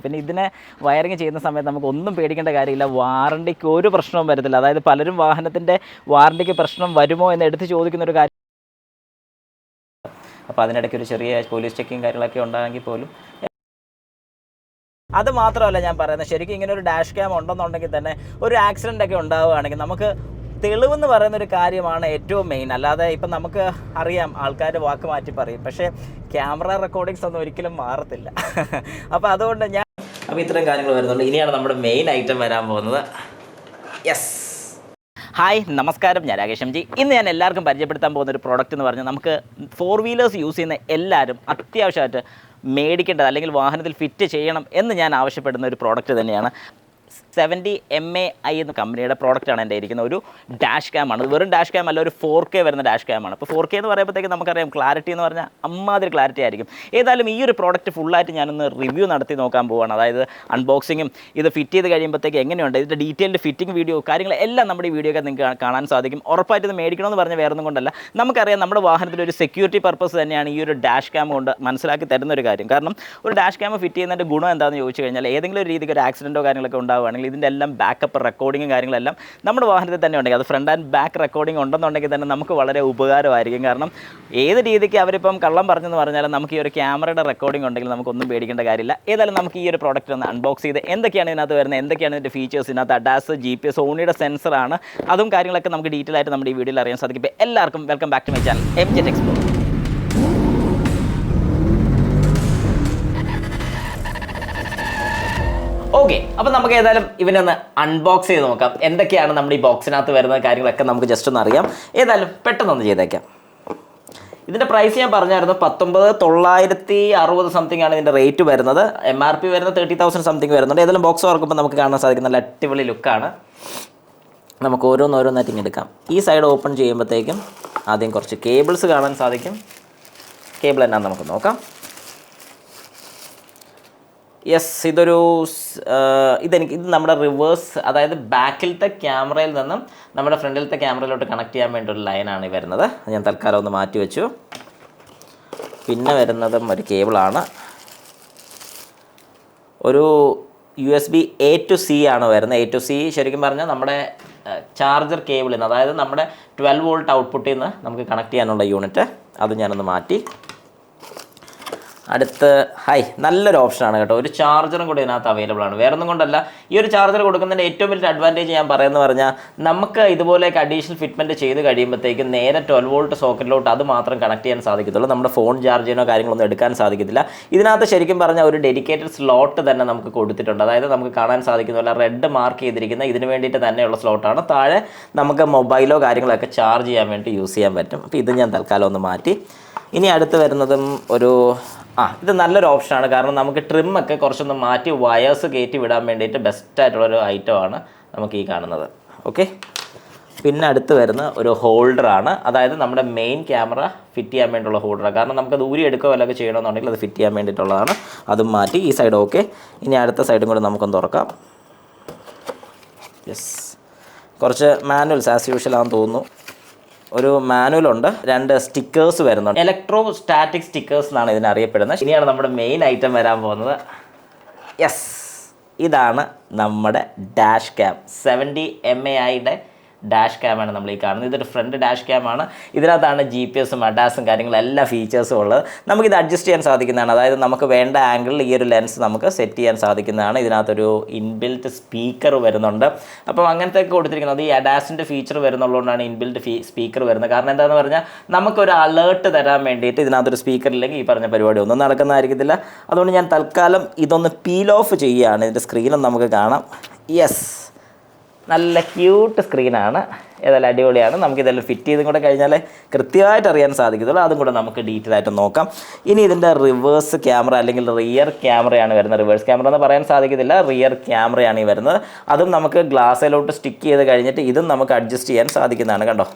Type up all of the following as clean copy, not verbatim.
പിന്നെ ഇതിനെ വയറിങ് ചെയ്യുന്ന സമയത്ത് നമുക്ക് ഒന്നും പേടിക്കേണ്ട കാര്യമില്ല, വാറണ്ടിക്ക് ഒരു പ്രശ്നവും വരത്തില്ല. അതായത് പലരും വാഹനത്തിൻ്റെ വാറണ്ടിക്ക് പ്രശ്നം വരുമോ എന്ന് എടുത്ത് ചോദിക്കുന്ന ഒരു കാര്യം. അപ്പോൾ അതിനിടയ്ക്ക് ഒരു ചെറിയ പോലീസ് ചെക്കിങ് കാര്യങ്ങളൊക്കെ ഉണ്ടായെങ്കിൽ പോലും അത് മാത്രമല്ല ഞാൻ പറയുന്നത്, ശരിക്കും ഇങ്ങനെ ഒരു ഡാഷ് ക്യാം ഉണ്ടെന്നുണ്ടെങ്കിൽ തന്നെ ഒരു ആക്സിഡൻ്റ് ഒക്കെ ഉണ്ടാവുകയാണെങ്കിൽ നമുക്ക് തെളിവെന്ന് പറയുന്നൊരു കാര്യമാണ് ഏറ്റവും മെയിൻ. അല്ലാതെ ഇപ്പം നമുക്ക് അറിയാം ആൾക്കാർ വാക്ക് മാറ്റി പറയും, പക്ഷേ ക്യാമറ റെക്കോർഡിങ്സ് ഒന്നും ഒരിക്കലും മാറത്തില്ല. അപ്പോൾ അതുകൊണ്ട് അപ്പോൾ ഇത്തരം കാര്യങ്ങൾ വരുന്നുണ്ട്. ഇനിയാണ് നമ്മുടെ മെയിൻ ഐറ്റം വരാൻ പോകുന്നത്. യെസ്, ഹായ് നമസ്കാരം, ഞാൻ രാകേഷ് എം ജി. ഇന്ന് ഞാൻ എല്ലാവർക്കും പരിചയപ്പെടുത്താൻ പോകുന്ന ഒരു പ്രോഡക്റ്റ് എന്ന് പറഞ്ഞാൽ നമുക്ക് 4 വീലേഴ്സ് യൂസ് ചെയ്യുന്ന എല്ലാവരും അത്യാവശ്യമായിട്ട് മേടിക്കേണ്ടത് അല്ലെങ്കിൽ വാഹനത്തിൽ ഫിറ്റ് ചെയ്യണം എന്ന് ഞാൻ ആവശ്യപ്പെടുന്ന ഒരു പ്രോഡക്റ്റ് തന്നെയാണ് 70 MAI എന്ന കമ്പനിയുടെ പ്രോഡക്റ്റാണ് എൻ്റെ ഇരിക്കുന്ന ഒരു ഡാഷ് ക്യാമാണ്. വെറും ഡാഷ് ക്യാം അല്ല, ഒരു 4K വരുന്ന ഡാഷ് ക്യാമാണ്. ഇപ്പോൾ 4K എന്ന് പറയുമ്പോഴത്തേക്ക് നമുക്കറിയാം ക്ലാരിറ്റി എന്ന് പറഞ്ഞാൽ അമ്മാതിരി ക്ലാരിറ്റി ആയിരിക്കും. ഏതായാലും ഈ ഒരു പ്രോഡക്റ്റ് ഫുള്ളായിട്ട് ഞാനൊന്ന് റിവ്യൂ നടത്തി നോക്കാൻ പോവുകയാണ്. അതായത് അൺബോക്സിങ്ങും ഇത് ഫിറ്റ് ചെയ്ത് കഴിയുമ്പോഴത്തേക്ക് എങ്ങനെയുണ്ട്, ഇതിൻ്റെ ഡീറ്റെയിൽഡ് ഫിറ്റിംഗ് വീഡിയോ കാര്യങ്ങളെല്ലാം നമ്മുടെ ഈ വീഡിയോയൊക്കെ നിങ്ങൾക്ക് കാണാൻ സാധിക്കും. ഉറപ്പായിട്ട് ഇത് മേടിക്കണമെന്ന് പറഞ്ഞാൽ വേറൊന്നും കൊണ്ടല്ല, നമുക്കറിയാം നമ്മുടെ വാഹനത്തിലൊരു സെക്യൂരിറ്റി പർപ്പസ് തന്നെയാണ് ഈ ഒരു ഡാഷ് ക്യാം കൊണ്ട് മനസ്സിലാക്കി തരുന്ന ഒരു കാര്യം. കാരണം ഒരു ഡാഷ് ക്യാം ഫിറ്റ് ചെയ്യുന്നതിൻ്റെ ഗുണം എന്താണെന്ന് ചോദിച്ചു കഴിഞ്ഞാൽ, ഏതെങ്കിലും ഒരു രീതിക്ക് ഒരു ആക്സിഡൻറ്റോ കാര്യങ്ങളൊക്കെ ഉണ്ടാവുകയാണെങ്കിൽ ഇതിൻ്റെ എല്ലാം ബാക്കപ്പ് റെക്കോർഡിങ്ങും കാര്യങ്ങളെല്ലാം നമ്മുടെ വാഹനത്തിൽ തന്നെ ഉണ്ടെങ്കിൽ, അത് ഫ്രണ്ട് ആൻഡ് ബാക്ക് റെക്കോർഡിംഗ് ഉണ്ടെന്നുണ്ടെങ്കിൽ തന്നെ നമുക്ക് വളരെ ഉപകാരമായിരിക്കും. കാരണം ഏത് രീതിക്ക് അവരിപ്പം കള്ളം പറഞ്ഞെന്ന് പറഞ്ഞാലും നമുക്ക് ഈ ഒരു ക്യാമറയുടെ റെക്കോർഡിംഗ് ഉണ്ടെങ്കിൽ നമുക്കൊന്നും പേടിക്കേണ്ട കാര്യമില്ല. ഏതായാലും നമുക്ക് ഈ ഒരു പ്രോഡക്റ്റ് ഒന്ന് അൺബോക്സ് ചെയ്ത് എന്തൊക്കെയാണ് ഇതിനകത്ത് വരുന്നത്, എന്തൊക്കെയാണ് ഇതിൻ്റെ ഫീച്ചേഴ്സ്, ഇതിനകത്ത് അഡാസ്, GPS, സോണിയുടെ സെൻസറാണ്, അതും കാര്യങ്ങളൊക്കെ നമുക്ക് ഡീറ്റെയിൽ ആയിട്ട് നമ്മുടെ ഈ വീഡിയോയിൽ അറിയാൻ സാധിക്കും. ഇപ്പോൾ എല്ലാവർക്കും welcome back to my channel MJ Explore. Okay, അപ്പോൾ നമുക്ക് ഏതായാലും ഇവനൊന്ന് അൺബോക്സ് ചെയ്ത് നോക്കാം. എന്തൊക്കെയാണ് നമ്മുടെ ഈ ബോക്സിനകത്ത് വരുന്ന കാര്യങ്ങളൊക്കെ നമുക്ക് ജസ്റ്റ് ഒന്ന് അറിയാം. ഏതായാലും പെട്ടെന്നൊന്ന് ചെയ്തേക്കാം. ഇതിൻ്റെ പ്രൈസ് ഞാൻ പറഞ്ഞായിരുന്നു, 19,960 സംതിങ് ആണ് ഇതിൻ്റെ റേറ്റ് വരുന്നത്. MRP വരുന്നത് 30,000 സംതിങ് വരുന്നുണ്ട്. ഏതായാലും ബോക്സ് തുറക്കുമ്പോൾ നമുക്ക് കാണാൻ സാധിക്കും നല്ല അടിപൊളി ലുക്കാണ്. നമുക്ക് ഓരോന്നായിട്ട് ഇങ്ങനെ എടുക്കാം. ഈ സൈഡ് ഓപ്പൺ ചെയ്യുമ്പോഴത്തേക്കും ആദ്യം കുറച്ച് കേബിൾസ് കാണാൻ സാധിക്കും. കേബിൾ എന്നാന്ന് നമുക്ക് നോക്കാം. യെസ്, ഇത് നമ്മുടെ റിവേഴ്സ്, അതായത് ബാക്കിലത്തെ ക്യാമറയിൽ നിന്നും നമ്മുടെ ഫ്രണ്ടിലത്തെ ക്യാമറയിലോട്ട് കണക്ട് ചെയ്യാൻ വേണ്ടി ഒരു ലൈനാണ് ഈ വരുന്നത്. ഞാൻ തൽക്കാലം ഒന്ന് മാറ്റി വെച്ചു. പിന്നെ വരുന്നതും ഒരു കേബിളാണ്. ഒരു USB A to C ആണ് വരുന്നത്. A to C ശരിക്കും പറഞ്ഞാൽ നമ്മുടെ ചാർജർ കേബിളിൽ നിന്ന്, അതായത് നമ്മുടെ 12 വോൾട്ട് ഔട്ട്പുട്ടിൽ നിന്ന് നമുക്ക് കണക്ട് ചെയ്യാനുള്ള യൂണിറ്റ്. അത് ഞാനൊന്ന് മാറ്റി. അടുത്ത് നല്ലൊരു ഓപ്ഷനാണ് കേട്ടോ, ഒരു ചാർജറും കൂടി ഇതിനകത്ത് അവൈലബിൾ ആണ്. വേറൊന്നും കൊണ്ടല്ല, ഈ ഒരു ചാർജർ കൊടുക്കുന്നതിൻ്റെ ഏറ്റവും വലിയ അഡ്വാൻറ്റേജ് ഞാൻ പറയുന്നത് പറഞ്ഞാൽ, നമുക്ക് ഇതുപോലെയൊക്കെ അഡീഷണൽ ഫിറ്റ്മെൻറ്റ് ചെയ്ത് കഴിയുമ്പോഴത്തേക്കും നേരെ 12 വോൾട്ട് സോക്കറ്റിലോട്ട് അത് മാത്രം കണക്ട് ചെയ്യാൻ സാധിക്കത്തുള്ളൂ. നമ്മുടെ ഫോൺ ചാർജ് ചെയ്യാനോ കാര്യങ്ങളൊന്നും എടുക്കാൻ സാധിക്കത്തില്ല. ഇതിനകത്ത് ശരിക്കും പറഞ്ഞാൽ ഒരു ഡെഡിക്കേറ്റഡ് സ്ലോട്ട് തന്നെ നമുക്ക് കൊടുത്തിട്ടുണ്ട്. അതായത് നമുക്ക് കാണാൻ സാധിക്കുന്ന പോലെ റെഡ് മാർക്ക് ചെയ്തിരിക്കുന്ന ഇതിന് വേണ്ടിയിട്ട് തന്നെയുള്ള സ്ലോട്ടാണ്. താഴെ നമുക്ക് മൊബൈലോ കാര്യങ്ങളൊക്കെ ചാർജ് ചെയ്യാൻ വേണ്ടി യൂസ് ചെയ്യാൻ പറ്റും. അപ്പോൾ ഇത് ഞാൻ തൽക്കാലം ഒന്ന് മാറ്റി. ഇനി അടുത്ത് വരുന്നതും ഇത് നല്ലൊരു ഓപ്ഷനാണ്. കാരണം നമുക്ക് ട്രിമ്മൊക്കെ കുറച്ചൊന്ന് മാറ്റി വയേഴ്സ് കയറ്റി വിടാൻ വേണ്ടിയിട്ട് ബെസ്റ്റായിട്ടുള്ളൊരു ഐറ്റമാണ് നമുക്ക് ഈ കാണുന്നത്. ഓക്കെ, പിന്നെ അടുത്ത് വരുന്ന ഒരു ഹോൾഡറാണ്. അതായത് നമ്മുടെ മെയിൻ ക്യാമറ ഫിറ്റ് ചെയ്യാൻ വേണ്ടിയുള്ള ഹോൾഡറാണ്. കാരണം നമുക്ക് ദൂരെ എടുക്കുകയോ വല്ലതൊക്കെ ചെയ്യണമെന്നുണ്ടെങ്കിൽ അത് ഫിറ്റ് ചെയ്യാൻ വേണ്ടിയിട്ടുള്ളതാണ്. അതും മാറ്റി. ഈ സൈഡ് ഓക്കെ. ഇനി അടുത്ത സൈഡും കൂടെ നമുക്കൊന്ന് തുറക്കാം. യെസ്, കുറച്ച് മാനുവൽസ് ആസ് യൂഷ്വൽ ആണെന്ന് തോന്നുന്നു. ഒരു മാനുവലുണ്ട്, 2 സ്റ്റിക്കേഴ്സ് വരുന്നുണ്ട്. ഇലക്ട്രോ സ്റ്റാറ്റിക് സ്റ്റിക്കേഴ്സ് എന്നാണ് ഇതിനറിയപ്പെടുന്നത്. ഇനിയാണ് നമ്മുടെ മെയിൻ ഐറ്റം വരാൻ പോകുന്നത്. യെസ്, ഇതാണ് നമ്മുടെ ഡാഷ് ക്യാം. 70 MAIയുടെ ഡാഷ് ക്യാമാണ് നമ്മൾ ഈ കാണുന്നത്. ഇതൊരു ഫ്രണ്ട് ഡാഷ് ക്യാമാണ്. ഇതിനകത്താണ് GPSും അഡാസും കാര്യങ്ങളും എല്ലാ ഫീച്ചേഴ്സും ഉള്ളത്. നമുക്കിത് അഡ്ജസ്റ്റ് ചെയ്യാൻ സാധിക്കുന്നതാണ്. അതായത് നമുക്ക് വേണ്ട ആംഗിളിൽ ഈ ഒരു ലെൻസ് നമുക്ക് സെറ്റ് ചെയ്യാൻ സാധിക്കുന്നതാണ്. ഇതിനകത്തൊരു ഇൻബിൽറ്റ് സ്പീക്കർ വരുന്നുണ്ട്. അപ്പോൾ അങ്ങനത്തെ ഒക്കെ കൊടുത്തിരിക്കുന്നത് ഈ അഡാസിൻ്റെ ഫീച്ചർ വരുന്നുള്ളതുകൊണ്ടാണ് ഇൻബിൽറ്റ് സ്പീക്കർ വരുന്നത്. കാരണം എന്താണെന്ന് പറഞ്ഞാൽ നമുക്കൊരു അലേർട്ട് തരാൻ വേണ്ടിയിട്ട് ഇതിനകത്തൊരു സ്പീക്കർ ഇല്ലെങ്കിൽ ഈ പറഞ്ഞ പരിപാടി ഒന്നും നടക്കുന്നതായിരിക്കത്തില്ല. അതുകൊണ്ട് ഞാൻ തൽക്കാലം ഇതൊന്ന് പീൽ ഓഫ് ചെയ്യുകയാണ്. ഇതിൻ്റെ സ്ക്രീനും നമുക്ക് കാണാം. യെസ്, നല്ല ക്യൂട്ട് സ്ക്രീനാണ്. ഏതായാലും അടിപൊളിയാണ്. നമുക്കിതെല്ലാം ഫിറ്റ് ചെയ്തും കൂടെ കഴിഞ്ഞാൽ കൃത്യമായിട്ട് അറിയാൻ സാധിക്കത്തുള്ളൂ. അതും കൂടെ നമുക്ക് ഡീറ്റെയിൽ ആയിട്ട് നോക്കാം. ഇനി ഇതിൻ്റെ റിവേഴ്സ് ക്യാമറ അല്ലെങ്കിൽ റിയർ ക്യാമറയാണ് വരുന്നത്. റിവേഴ്സ് ക്യാമറ എന്ന് പറയാൻ സാധിക്കത്തില്ല, റിയർ ക്യാമറയാണ് ഈ വരുന്നത്. അതും നമുക്ക് ഗ്ലാസ്സിലോട്ട് സ്റ്റിക്ക് ചെയ്ത് കഴിഞ്ഞിട്ട് ഇതും നമുക്ക് അഡ്ജസ്റ്റ് ചെയ്യാൻ സാധിക്കുന്നതാണ്. കണ്ടോ,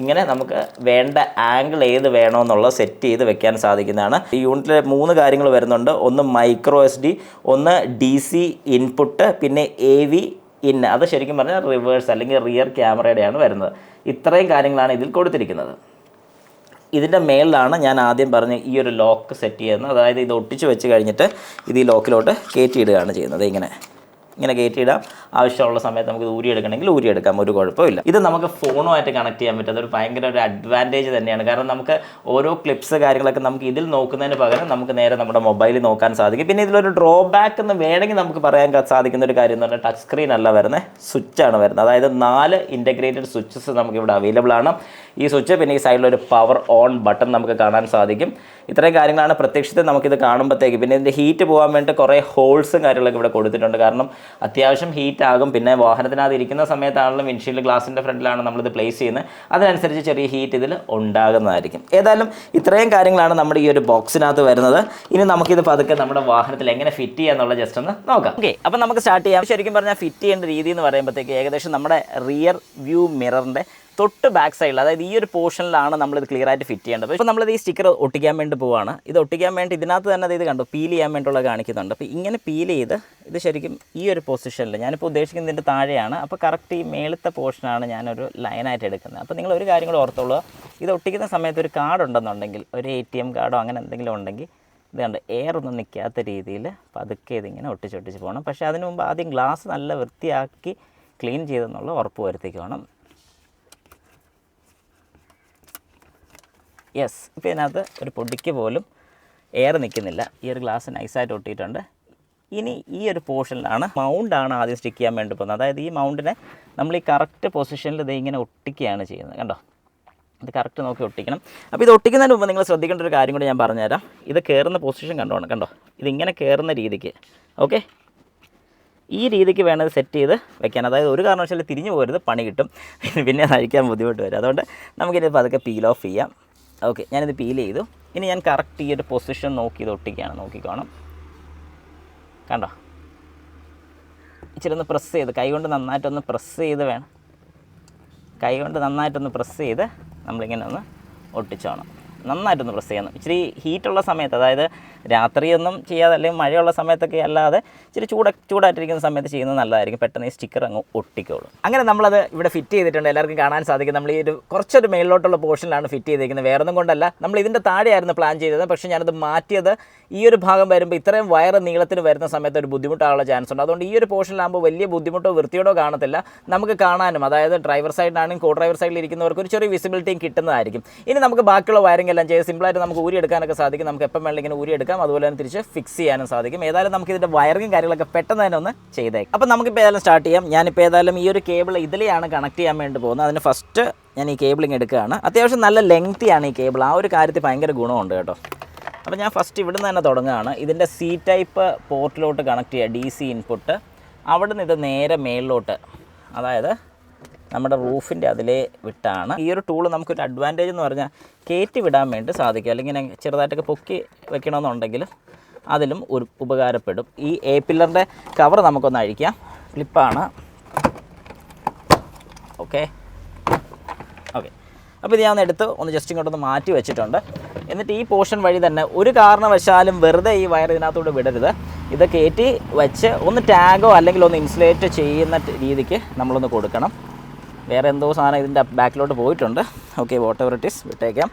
ഇങ്ങനെ നമുക്ക് വേണ്ട ആംഗിൾ ഏത് വേണമെന്നുള്ളത് സെറ്റ് ചെയ്ത് വെക്കാൻ സാധിക്കുന്നതാണ്. ഈ യൂണിറ്റിൽ 3 കാര്യങ്ങൾ വരുന്നുണ്ട്. ഒന്ന് മൈക്രോ SD, ഒന്ന് DC ഇൻപുട്ട്, പിന്നെ AV ഇൻ. അത് ശരിക്കും പറഞ്ഞാൽ റിവേഴ്സ് അല്ലെങ്കിൽ റിയർ ക്യാമറയുടെയാണ് വരുന്നത്. ഇത്രയും കാര്യങ്ങളാണ് ഇതിൽ കൊടുത്തിരിക്കുന്നത്. ഇതിൻ്റെ മേളിലാണ് ഞാൻ ആദ്യം പറഞ്ഞ ഈ ഒരു ലോക്ക് സെറ്റ് ചെയ്യുന്നത്. അതായത് ഇത് ഒട്ടിച്ച് വെച്ച് കഴിഞ്ഞിട്ട് ഇത് ഈ ലോക്കിലോട്ട് കയറ്റിയിടുകയാണ് ചെയ്യുന്നത്. ഇങ്ങനെ കയറ്റിയിടാം. ആവശ്യമുള്ള സമയത്ത് നമുക്ക് ഊരിയെടുക്കണമെങ്കിൽ ഊരിയെടുക്കാം, ഒരു കുഴപ്പമില്ല. ഇത് നമുക്ക് ഫോണുമായിട്ട് കണക്ട് ചെയ്യാൻ പറ്റും. അതൊരു ഭയങ്കര ഒരു അഡ്വാൻറ്റേജ് തന്നെയാണ്. കാരണം നമുക്ക് ഓരോ ക്ലിപ്സ് കാര്യങ്ങളൊക്കെ നമുക്ക് ഇതിൽ നോക്കുന്നതിന് പകരം നമുക്ക് നേരെ നമ്മുടെ മൊബൈലിൽ നോക്കാൻ സാധിക്കും. പിന്നെ ഇതിലൊരു ഡ്രോബാക്ക് എന്ന് വേണമെങ്കിൽ നമുക്ക് പറയാൻ സാധിക്കുന്ന ഒരു കാര്യം എന്ന് പറഞ്ഞാൽ ടച്ച് സ്ക്രീൻ അല്ല വരുന്നത്, സ്വിച്ചാണ് വരുന്നത്. അതായത് 4 ഇൻറ്റഗ്രേറ്റഡ് സ്വിച്ചസ് നമുക്കിവിടെ അവൈലബിൾ ആണ്. ഈ സ്വിച്ച്, പിന്നെ ഈ സൈഡിലൊരു പവർ ഓൺ ബട്ടൺ നമുക്ക് കാണാൻ സാധിക്കും. ഇത്രയും കാര്യങ്ങളാണ് പ്രത്യക്ഷത്തിൽ നമുക്കിത് കാണുമ്പോഴത്തേക്ക്. പിന്നെ ഇതിൻ്റെ ഹീറ്റ് പോകാൻ വേണ്ടി കുറേ ഹോൾസും കാര്യങ്ങളൊക്കെ ഇവിടെ കൊടുത്തിട്ടുണ്ട്. കാരണം അത്യാവശ്യം ഹീറ്റ് ആകും. പിന്നെ വാഹനത്തിനകത്ത് ഇരിക്കുന്ന സമയത്താണെങ്കിലും വിൻഷീൽഡ് ഗ്ലാസിൻ്റെ ഫ്രണ്ടിലാണ് നമ്മളിത് പ്ലേസ് ചെയ്യുന്നത്. അതിനനുസരിച്ച് ചെറിയ ഹീറ്റ് ഇതിൽ ഉണ്ടാകുന്നതായിരിക്കും. ഏതായാലും ഇത്രയും കാര്യങ്ങളാണ് നമ്മുടെ ഈ ഒരു ബോക്സിനകത്ത് വരുന്നത്. ഇനി നമുക്കിത് പതുക്കെ നമ്മുടെ വാഹനത്തിൽ എങ്ങനെ ഫിറ്റ് ചെയ്യാന്നുള്ള ജസ്റ്റ് ഒന്ന് നോക്കാം. ഓക്കെ, അപ്പോൾ നമുക്ക് സ്റ്റാർട്ട് ചെയ്യാം. ശരിക്കും പറഞ്ഞാൽ ഫിറ്റ് ചെയ്യേണ്ട രീതി എന്ന് പറയുമ്പോഴത്തേക്ക് ഏകദേശം നമ്മുടെ റിയർ വ്യൂ മിററിൻ്റെ തൊട്ട് ബാക്ക് സൈഡിൽ, അതായത് ഈ ഒരു പോർഷനിലാണ് നമ്മളിത് ക്ലിയർ ആയിട്ട് ഫിറ്റ് ചെയ്യേണ്ടത്. ഇപ്പോൾ നമ്മളിത് ഈ സ്റ്റിക്കർ ഒട്ടിക്കാൻ വേണ്ടി പോവുകയാണ്. ഇത് ഒട്ടിക്കാൻ വേണ്ടി ഇതിനകത്ത് തന്നെ ഇത് കണ്ടു പീൽ ചെയ്യാൻ വേണ്ടിയുള്ള കാണിക്കുന്നുണ്ട്. അപ്പോൾ ഇങ്ങനെ പീൽ ചെയ്ത് ഇത് ശരിക്കും ഈ ഒരു പൊസിഷനിൽ, ഞാനിപ്പോൾ ഉദ്ദേശിക്കുന്നതിൻ്റെ താഴെയാണ്. അപ്പോൾ കറക്റ്റ് ഈ മേളത്തെ പോർഷനാണ് ഞാനൊരു ലൈനായിട്ട് എടുക്കുന്നത്. അപ്പോൾ നിങ്ങൾ ഒരു കാര്യം കൂടെ ഓർത്തോളൂ, ഇത് ഒട്ടിക്കുന്ന സമയത്ത് ഒരു കാർഡ് ഉണ്ടെന്നുണ്ടെങ്കിൽ, ഒരു ATM കാർഡോ അങ്ങനെ എന്തെങ്കിലും ഉണ്ടെങ്കിൽ ഇത് കണ്ട് എയർ ഒന്നും നിൽക്കാത്ത രീതിയിൽ പതുക്കെ ഇതിങ്ങനെ ഒട്ടിച്ചൊട്ടിച്ച് പോകണം. പക്ഷേ അതിന് മുമ്പ് ആദ്യം ഗ്ലാസ് നല്ല വൃത്തിയാക്കി ക്ലീൻ ചെയ്തെന്നുള്ള ഉറപ്പ് വരുത്തിക്കണം. യെസ്, ഇപ്പോൾ ഇതിനകത്ത് ഒരു പൊടിക്ക് പോലും എയർ നിൽക്കുന്നില്ല. ഈ ഒരു ഗ്ലാസ് നൈസായിട്ട് ഒട്ടിയിട്ടുണ്ട്. ഇനി ഈ ഒരു പോർഷനിലാണ് മൗണ്ടാണ് ആദ്യം സ്റ്റിക്ക് ചെയ്യാൻ വേണ്ടി പോകുന്നത്. അതായത് ഈ മൗണ്ടിനെ നമ്മൾ ഈ കറക്റ്റ് പൊസിഷനിൽ ഇത് ഇങ്ങനെ ഒട്ടിക്കുകയാണ് ചെയ്യുന്നത്. കണ്ടോ, ഇത് കറക്റ്റ് നോക്കി ഒട്ടിക്കണം. അപ്പോൾ ഇത് ഒട്ടിക്കുന്നതിന് മുമ്പ് നിങ്ങൾ ശ്രദ്ധിക്കേണ്ട ഒരു കാര്യം കൂടി ഞാൻ പറഞ്ഞുതരാം. ഇത് കയറുന്ന പൊസിഷൻ കണ്ടോ, ഇതിങ്ങനെ കയറുന്ന രീതിക്ക്. ഓക്കെ, ഈ രീതിക്ക് വേണം ഇത് സെറ്റ് ചെയ്ത് വെക്കാൻ. അതായത് ഒരു കാരണവശാലും തിരിഞ്ഞു പോരുത്, പണി കിട്ടും, പിന്നെ അത് അഴിക്കാൻ ബുദ്ധിമുട്ട് വരും. അതുകൊണ്ട് നമുക്കിത് പതുക്കെ പീൽ ഓഫ് ചെയ്യാം. ഓക്കെ, ഞാനിത് പീൽ ചെയ്തു. ഇനി ഞാൻ കറക്റ്റ് ഈ ഒരു പൊസിഷൻ നോക്കി ഇത് ഒട്ടിക്കുകയാണ്. നോക്കിക്കോണം, കണ്ടോ, ഇച്ചിരി ഒന്ന് പ്രസ് ചെയ്ത് കൈകൊണ്ട് നന്നായിട്ടൊന്ന് പ്രസ് ചെയ്ത് വേണം. കൈകൊണ്ട് നന്നായിട്ടൊന്ന് പ്രസ് ചെയ്ത് നമ്മളിങ്ങനെ ഒന്ന് ഒട്ടിച്ചോണം. നന്നായിട്ടൊന്ന് പ്രസ് ചെയ്യണം. ഇച്ചിരി ഹീറ്റുള്ള സമയത്ത്, അതായത് രാത്രിയൊന്നും ചെയ്യാതെ അല്ലെങ്കിൽ മഴയുള്ള സമയത്തൊക്കെ അല്ലാതെ ഇച്ചിരി ചൂടായിട്ടിരിക്കുന്ന സമയത്ത് ചെയ്യുന്നത് നല്ലതായിരിക്കും. പെട്ടെന്ന് ഈ സ്റ്റിക്കർ അങ്ങ് ഒട്ടിക്കോളും. അങ്ങനെ നമ്മളത് ഇവിടെ ഫിറ്റ് ചെയ്തിട്ടുണ്ട്. എല്ലാവർക്കും കാണാൻ സാധിക്കും. നമ്മൾ ഈ ഒരു കുറച്ചൊരു മേളിലോട്ടുള്ള പോർഷനിലാണ് ഫിറ്റ് ചെയ്തിരിക്കുന്നത്. വേറൊന്നും കൊണ്ടല്ല, നമ്മൾ ഇതിൻ്റെ താഴെയായിരുന്നു പ്ലാൻ ചെയ്തത്. പക്ഷേ ഞാനത് മാറ്റിയത് ഈ ഒരു ഭാഗം വരുമ്പോൾ ഇത്രയും വയറ് നീളത്തിന് വരുന്ന സമയത്ത് ഒരു ബുദ്ധിമുട്ടാനുള്ള ചാൻസ് ഉണ്ട്. അതുകൊണ്ട് ഈ ഒരു പോർഷനിലാകുമ്പോൾ വലിയ ബുദ്ധിമുട്ടോ വൃത്തിയോടോ കാണത്തില്ല. നമുക്ക് കാണാനും, അതായത് ഡ്രൈവർ സൈഡിലാണെങ്കിൽ കോ ഡ്രൈവർ സൈഡിൽ ഇരിക്കുന്നവർക്ക് ഒരു ചെറിയ വിസിബിലിറ്റിയും കിട്ടുന്നതായിരിക്കും. ഇനി നമുക്ക് ബാക്കിയുള്ള വയറിംഗ് എല്ലാം ചെയ്ത് സിമ്പിളായിട്ട് നമുക്ക് ഊരിയെടുക്കാനൊക്കെ സാധിക്കും. നമുക്ക് എപ്പം വേണമെങ്കിൽ ഇങ്ങനെ ഊരിയെടുക്കാം, അതുപോലെ തന്നെ തിരിച്ച് ഫിക്സ് ചെയ്യാനും സാധിക്കും. ഏതായാലും നമുക്ക് ഇതിൻ്റെ വയറിംഗ് കാര്യങ്ങളൊക്കെ പെട്ടെന്ന് തന്നെ ഒന്ന് ചെയ്തേക്കാം. അപ്പോൾ നമുക്കിപ്പോൾ ഏതായാലും സ്റ്റാർട്ട് ചെയ്യാം. ഞാനിപ്പോൾ ഏതായാലും ഈ ഒരു കേബിൾ ഇതിലെയാണ് കണക്ട് ചെയ്യാൻ വേണ്ടി പോകുന്നത്. അതിന് ഫസ്റ്റ് ഞാൻ ഈ കേബിളിങ് എടുക്കുകയാണ്. അത്യാവശ്യം നല്ല ലെങ്തിയാണ് ഈ കേബിൾ. ആ ഒരു കാര്യത്തിൽ ഭയങ്കര ഗുണമുണ്ട് കേട്ടോ. അപ്പോൾ ഞാൻ ഫസ്റ്റ് ഇവിടുന്ന് തന്നെ തുടങ്ങുകയാണ്. ഇതിൻ്റെ C ടൈപ്പ് പോർട്ടിലോട്ട് കണക്ട് ചെയ്യുക, DC ഇൻപുട്ട്. അവിടെ നിന്ന് ഇത് നേരെ മേളിലോട്ട്, അതായത് നമ്മുടെ റൂഫിൻ്റെ അതിലേ വിട്ടാണ്. ഈ ഒരു ടൂൾ നമുക്കൊരു അഡ്വാൻറ്റേജ് എന്ന് പറഞ്ഞാൽ കയറ്റി വിടാൻ വേണ്ടി സാധിക്കും. അല്ലെങ്കിൽ ഇങ്ങനെ ചെറുതായിട്ടൊക്കെ പൊക്കി വെക്കണമെന്നുണ്ടെങ്കിൽ അതിലും ഒരു ഉപകാരപ്പെടും. ഈ പില്ലറിൻ്റെ കവർ നമുക്കൊന്ന് അഴിക്കാം. ക്ലിപ്പാണ്. ഓക്കെ, അപ്പോൾ ഇത് ഞാൻ എടുത്ത് ഒന്ന് ജസ്റ്റ് ഇങ്ങോട്ടൊന്ന് മാറ്റി വെച്ചിട്ടുണ്ട്. എന്നിട്ട് ഈ പോർഷൻ വഴി തന്നെ ഒരു കാരണവശാലും വെറുതെ ഈ വയർ ഇതിനകത്തോട്ട് വിടരുത്. ഇത് കയറ്റി വെച്ച് ഒന്ന് ടാഗോ അല്ലെങ്കിൽ ഒന്ന് ഇൻസുലേറ്റ് ചെയ്യുന്ന രീതിക്ക് നമ്മളൊന്ന് കൊടുക്കണം. വേറെ എന്തോ സാധനം ഇതിൻ്റെ ബാക്കിലോട്ട് പോയിട്ടുണ്ട്. Okay, what ever it is, വിട്ടേക്കാം.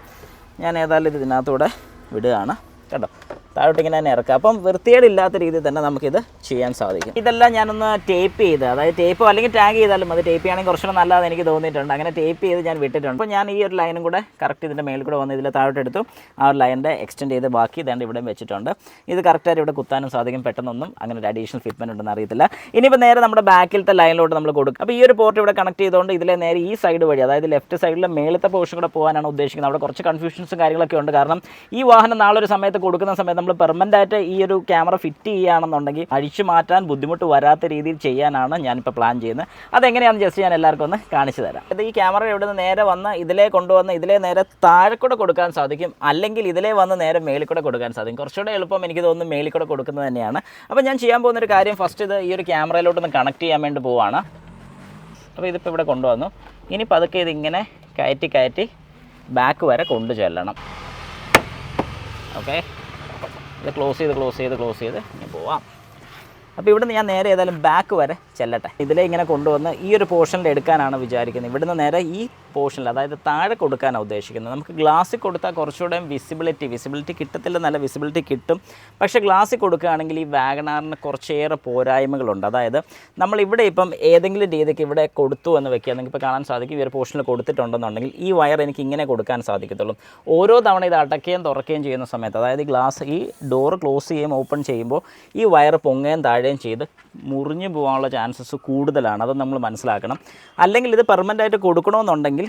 ഞാൻ ഏതായാലും ഇത് ഇതിനകത്തൂടെ വിടുകയാണ്. കണ്ടോ, താഴോട്ട് ഇങ്ങനെ തന്നെ ഇറക്കുക. അപ്പം വൃത്തികേടില്ലാത്ത രീതിയിൽ തന്നെ നമുക്കിത് ചെയ്യാൻ സാധിക്കും. ഇതെല്ലാം ഞാനൊന്ന് ടേപ്പ് ചെയ്ത്, അതായത് ടേപ്പോ അല്ലെങ്കിൽ ടാഗ് ചെയ്താലും അത് ടേപ്പ് ചെയ്യുകയാണെങ്കിൽ കുറച്ചുകൂടെ നല്ലതെന്ന് എനിക്ക് തോന്നിയിട്ടുണ്ട്. അങ്ങനെ ടേപ്പ് ചെയ്ത് ഞാൻ വിട്ടിട്ടുണ്ട്. അപ്പോൾ ഞാൻ ഈ ഒരു ലൈനും കൂടെ കറക്റ്റ് ഇതിൻ്റെ മേളിൽ കൂടെ വന്ന് ഇതിൽ താഴോട്ട് എടുത്തു. ആ ഒരു ലൈനിൻ്റെ എക്സ്റ്റെൻഡ് ചെയ്ത് ബാക്കി ഇതാണ്ട് ഇവിടെ വെച്ചിട്ടുണ്ട്. ഇത് കറക്റ്റായിട്ട് ഇവിടെ കുത്താനും സാധിക്കും. പെട്ടെന്നൊന്നും അങ്ങനെ ഒരു അഡീഷണൽ ഫിറ്റ്മെൻറ്റ് ഉണ്ടെന്ന് അറിയത്തില്ല. ഇനിയിപ്പോൾ നേരെ നമ്മുടെ ബാക്കിലത്തെ ലൈനിലോട്ട് നമ്മൾ കൊടുക്കും. അപ്പോൾ ഈ ഒരു പോർട്ട് ഇവിടെ കണക്ട് ചെയ്തുകൊണ്ട് ഇതിലെ നേരെ ഈ സൈഡ് വഴി, അതായത് ലെഫ്റ്റ് സൈഡിലെ മേളത്തെ പോർഷൻ കൂടെ പോകാനാണ് ഉദ്ദേശിക്കുന്നത്. അവിടെ കുറച്ച് കൺഫ്യൂഷൻസും കാര്യങ്ങളൊക്കെ ഉണ്ട്. കാരണം ഈ വാഹനം നാളൊരു സമയത്ത് കൊടുക്കുന്ന സമയത്ത് നമ്മൾ പെർമനൻ്റ് ആയിട്ട് ഈ ഒരു ക്യാമറ ഫിറ്റ് ചെയ്യുകയാണെന്നുണ്ടെങ്കിൽ അഴിച്ചു മാറ്റാൻ ബുദ്ധിമുട്ട് വരാത്ത രീതിയിൽ ചെയ്യാനാണ് ഞാനിപ്പോൾ പ്ലാൻ ചെയ്യുന്നത്. അതെങ്ങനെയാണെന്ന് ജസ്റ്റ് ഞാൻ എല്ലാവർക്കും ഒന്ന് കാണിച്ചു തരാം. ഇത് ഈ ക്യാമറ ഇവിടെ നിന്ന് നേരെ വന്ന് ഇതിലേ കൊണ്ടുവന്ന് ഇതിലേ നേരെ താഴെ കൂടെ കൊടുക്കാൻ സാധിക്കും, അല്ലെങ്കിൽ ഇതിലേ വന്ന് നേരെ മേളിൽ കൂടെ കൊടുക്കാൻ സാധിക്കും. കുറച്ചുകൂടെ എളുപ്പം എനിക്ക് തോന്നുന്നു മേളിൽ കൂടെ കൊടുക്കുന്നത് തന്നെയാണ്. അപ്പോൾ ഞാൻ ചെയ്യാൻ പോകുന്നൊരു കാര്യം, ഫസ്റ്റ് ഇത് ഈ ഒരു ക്യാമറയിലോട്ടൊന്ന് കണക്ട് ചെയ്യാൻ വേണ്ടി പോവുകയാണ്. അപ്പോൾ ഇതിപ്പോൾ ഇവിടെ കൊണ്ടുവന്നു. ഇനി പതുക്കെ ഇതിങ്ങനെ കയറ്റി ബാക്ക് വരെ കൊണ്ടു ചെല്ലണം. ഓക്കെ, ഇത് ക്ലോസ് ചെയ്ത് ഇനി പോവാം. അപ്പോൾ ഇവിടുന്ന് ഞാൻ നേരെ ഏതായാലും ബാക്ക് വരെ ചെല്ലട്ടെ. ഇതിലെ ഇങ്ങനെ കൊണ്ടുവന്ന് ഈ ഒരു പോർഷനിൽ എടുക്കാനാണ് വിചാരിക്കുന്നത്. ഇവിടുന്ന് നേരെ ഈ പോർഷനിൽ, അതായത് താഴെ കൊടുക്കാനാണ് ഉദ്ദേശിക്കുന്നത്. നമുക്ക് ഗ്ലാസ്സിൽ കൊടുത്താൽ കുറച്ചുകൂടെ വിസിബിലിറ്റി കിട്ടത്തില്ല, നല്ല വിസിബിലിറ്റി കിട്ടും. പക്ഷേ ഗ്ലാസ്സിൽ കൊടുക്കുകയാണെങ്കിൽ ഈ വാഗണാറിന് കുറച്ചേറെ പോരായ്മകളുണ്ട്. അതായത് നമ്മളിവിടെ ഇപ്പം ഏതെങ്കിലും രീതിക്ക് ഇവിടെ കൊടുത്തു എന്ന് വെക്കുക, നിങ്ങൾക്ക് ഇപ്പോൾ കാണാൻ സാധിക്കും ഈ ഒരു പോർഷനിൽ കൊടുത്തിട്ടുണ്ടെന്നുണ്ടെങ്കിൽ ഈ വയർ എനിക്ക് ഇങ്ങനെ കൊടുക്കാൻ സാധിക്കത്തുള്ളൂ. ഓരോ തവണ ഇത് അടയ്ക്കുകയും തുറക്കുകയും ചെയ്യുന്ന സമയത്ത്, അതായത് ഈ ഡോറ് ക്ലോസ് ചെയ്യുകയും ഓപ്പൺ ചെയ്യുമ്പോൾ ഈ വയർ പൊങ്ങുകയും താഴുകയും ചെയ്ത് മുറിഞ്ഞു പോകാനുള്ള ചാൻസസ് കൂടുതലാണ്. അത് നമ്മൾ മനസ്സിലാക്കണം. അല്ലെങ്കിൽ ഇത് പെർമനൻ്റ് ആയിട്ട് കൊടുക്കണമെന്നുണ്ടെങ്കിൽ